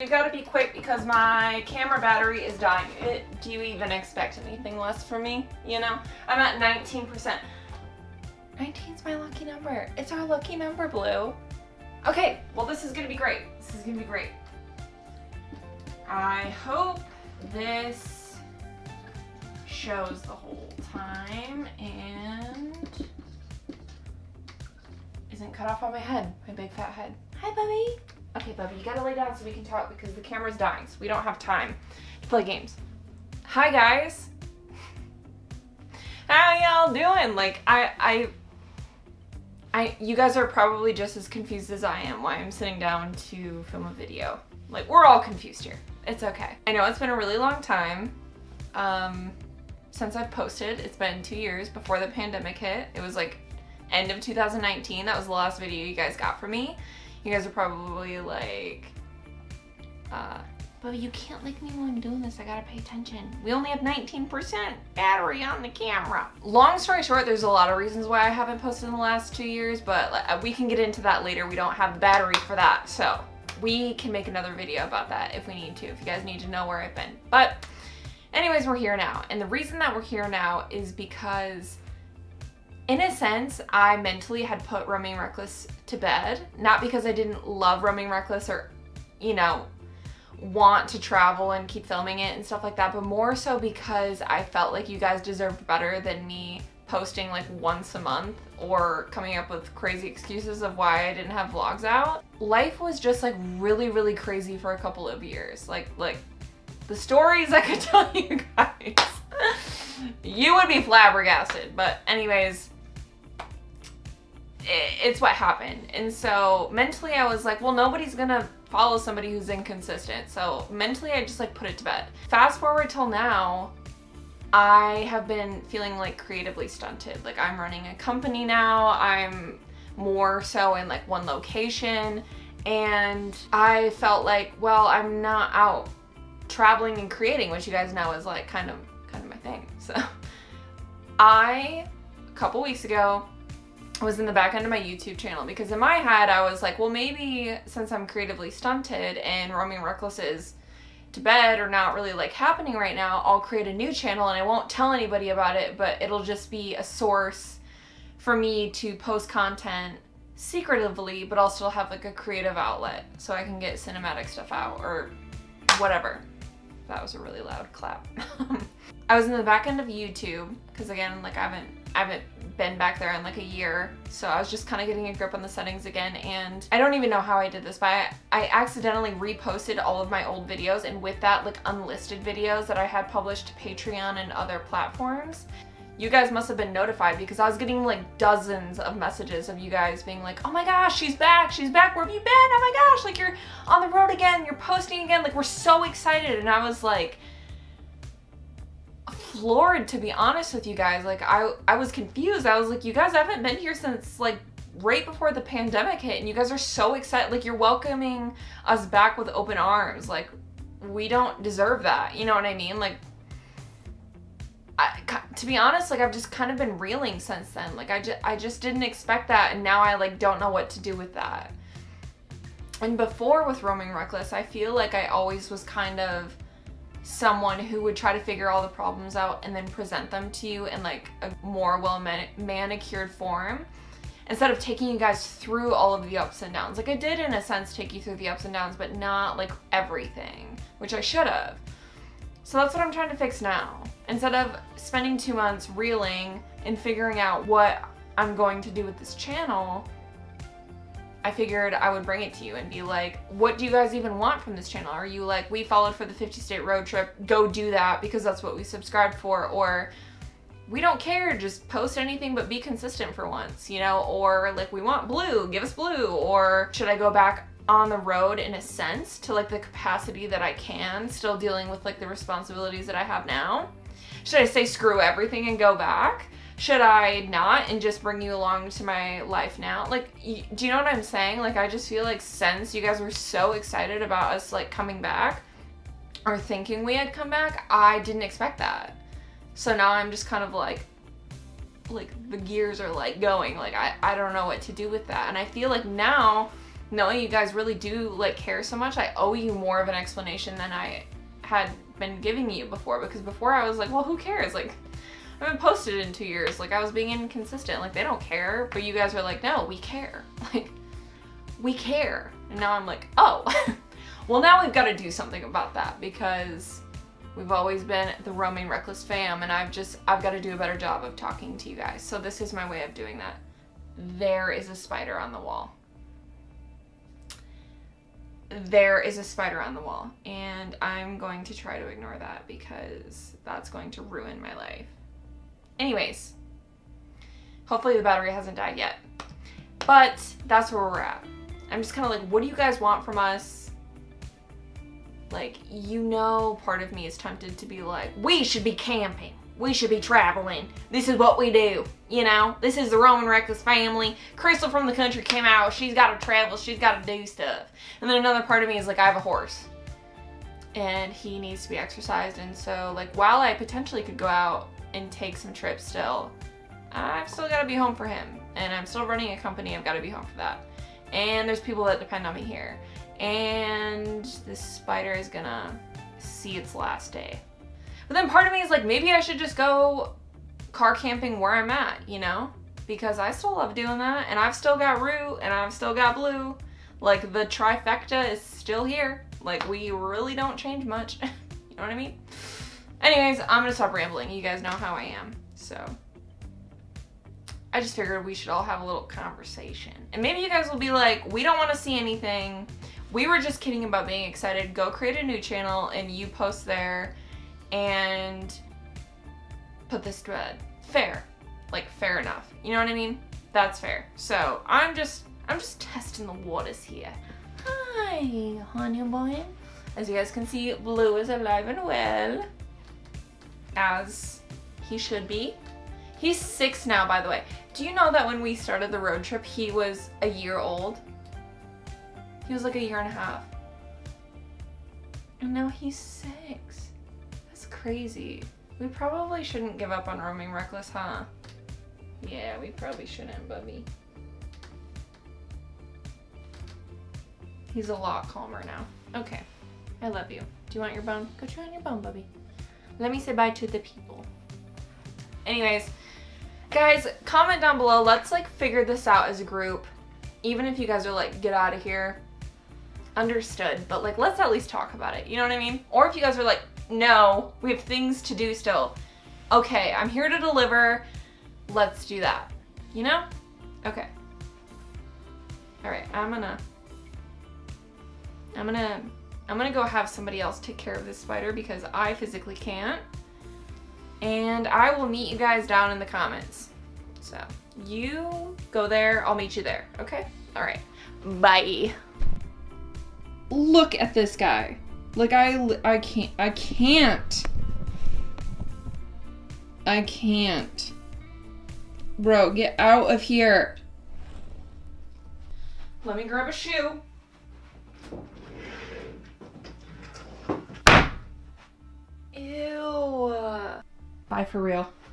We've got to be quick because my camera battery is dying. Do you even expect anything less from me? You know? I'm at 19%. 19's my lucky number. It's our lucky number, Blue. Okay, well this is gonna be great. This is gonna be great. I hope this shows the whole time and isn't cut off on my head, my big fat head. Hi, Bubby. Okay, Bubby, you gotta lay down so we can talk because the camera's dying, so we don't have time to play games. Hi, guys. How y'all doing? Like, you guys are probably just as confused as I am why I'm sitting down to film a video. Like, we're all confused here. It's okay. I know it's been a really long time since I've posted. It's been 2 years before the pandemic hit. It was like end of 2019. That was the last video you guys got from me. You guys are probably like, but you can't like me while I'm doing this. I gotta pay attention. We only have 19% battery on the camera. Long story short, there's a lot of reasons why I haven't posted in the last 2 years, but we can get into that later. We don't have the battery for that, so we can make another video about that if we need to, if you guys need to know where I've been. But anyways, we're here now. And the reason that we're here now is because in a sense, I mentally had put Roaming Reckless to bed. Not because I didn't love Roaming Reckless or, you know, want to travel and keep filming it and stuff like that, but more so because I felt like you guys deserved better than me posting like once a month or coming up with crazy excuses of why I didn't have vlogs out. Life was just like really, really crazy for a couple of years. Like the stories I could tell you guys, you would be flabbergasted. But anyways, it's what happened. And so mentally I was like, well, nobody's gonna follow somebody who's inconsistent. So mentally I just like put it to bed. Fast forward till now, I have been feeling like creatively stunted. Like I'm running a company now. I'm more so in like one location. And I felt like, well, I'm not out traveling and creating, which you guys know is like kind of my thing. So a couple weeks ago, I was in the back end of my YouTube channel because in my head I was like, well, maybe since I'm creatively stunted and Roaming Reckless is to bed or not really like happening right now, I'll create a new channel and I won't tell anybody about it, but it'll just be a source for me to post content secretively, but I'll still have like a creative outlet so I can get cinematic stuff out or whatever. That was a really loud clap. I was in the back end of YouTube because again, like I haven't been back there in like a year, so I was just kind of getting a grip on the settings again, and I don't even know how I did this, but I accidentally reposted all of my old videos, and with that, like unlisted videos that I had published to Patreon and other platforms. You guys must have been notified because I was getting like dozens of messages of you guys being like, oh my gosh, she's back, where have you been? Oh my gosh, like you're on the road again, you're posting again, like we're so excited. And I was like floored, to be honest with you guys. Like I was confused. I was like, you guys haven't been here since like right before the pandemic hit, and you guys are so excited. Like you're welcoming us back with open arms. Like we don't deserve that. You know what I mean? Like to be honest, like I've just kind of been reeling since then. Like I just didn't expect that, and now I like don't know what to do with that. And before with Roaming Reckless, I feel like I always was kind of someone who would try to figure all the problems out and then present them to you in like a more well manicured form instead of taking you guys through all of the ups and downs. Like I did in a sense take you through the ups and downs, but not like everything, which I should have. So that's what I'm trying to fix now. Instead of spending 2 months reeling and figuring out what I'm going to do with this channel, I figured I would bring it to you and be like, what do you guys even want from this channel? Are you like, we followed for the 50-state road trip, go do that because that's what we subscribed for? Or we don't care, just post anything but be consistent for once, you know? Or like, we want blue, give us blue. Or should I go back on the road in a sense to like the capacity that I can, still dealing with like the responsibilities that I have now? Should I say screw everything and go back? Should I not and just bring you along to my life now? Like, do you know what I'm saying? Like, I just feel like since you guys were so excited about us like coming back or thinking we had come back, I didn't expect that. So now I'm just kind of like the gears are like going. Like, I don't know what to do with that. And I feel like now knowing you guys really do like care so much, I owe you more of an explanation than I had been giving you before, because before I was like, well, who cares? Like, I haven't posted in 2 years. Like, I was being inconsistent. Like, they don't care. But you guys are like, no, we care. Like, we care. And now I'm like, oh. Well, now we've got to do something about that, because we've always been the roaming reckless fam, and I've got to do a better job of talking to you guys. So this is my way of doing that. There is a spider on the wall. There is a spider on the wall, and I'm going to try to ignore that, because that's going to ruin my life. Anyways, hopefully the battery hasn't died yet. But that's where we're at. I'm just kind of like, what do you guys want from us? Like, you know, part of me is tempted to be like, we should be camping. We should be traveling. This is what we do. You know, this is the Roman Reckless family. Crystal from the country came out. She's got to travel. She's got to do stuff. And then another part of me is like, I have a horse. And he needs to be exercised. And so, like, while I potentially could go out and take some trips still, I've still got to be home for him. And I'm still running a company. I've got to be home for that. And there's people that depend on me here. And this spider is gonna see its last day. But then part of me is like, maybe I should just go car camping where I'm at, you know? Because I still love doing that, and I've still got Rue, and I've still got Blue. Like, the trifecta is still here. Like, we really don't change much. You know what I mean? Anyways, I'm gonna stop rambling. You guys know how I am. So, I just figured we should all have a little conversation. And maybe you guys will be like, we don't want to see anything. We were just kidding about being excited. Go create a new channel, and you post there and put this to bed. Fair. Like, fair enough. You know what I mean? That's fair. So, I'm just testing the waters here. Hi, honey boy. As you guys can see, Blue is alive and well. As he should be. He's 6 now, by the way. Do you know that when we started the road trip, he was a year old? He was like a year and a half. And now he's 6. That's crazy. We probably shouldn't give up on roaming reckless, huh? Yeah, we probably shouldn't, Bubby. He's a lot calmer now. Okay. I love you. Do you want your bone? Go chew on your bone, Bubby. Let me say bye to the people. Anyways, guys, comment down below. Let's like figure this out as a group. Even if you guys are like, get out of here. Understood. But like, let's at least talk about it. You know what I mean? Or if you guys are like, no, we have things to do still. Okay, I'm here to deliver. Let's do that. You know? Okay. All right, I'm gonna go have somebody else take care of this spider because I physically can't. And I will meet you guys down in the comments. So you go there, I'll meet you there. Okay? All right. Bye. Look at this guy. Like I can't. Bro, get out of here. Let me grab a shoe. Ew. Bye for real.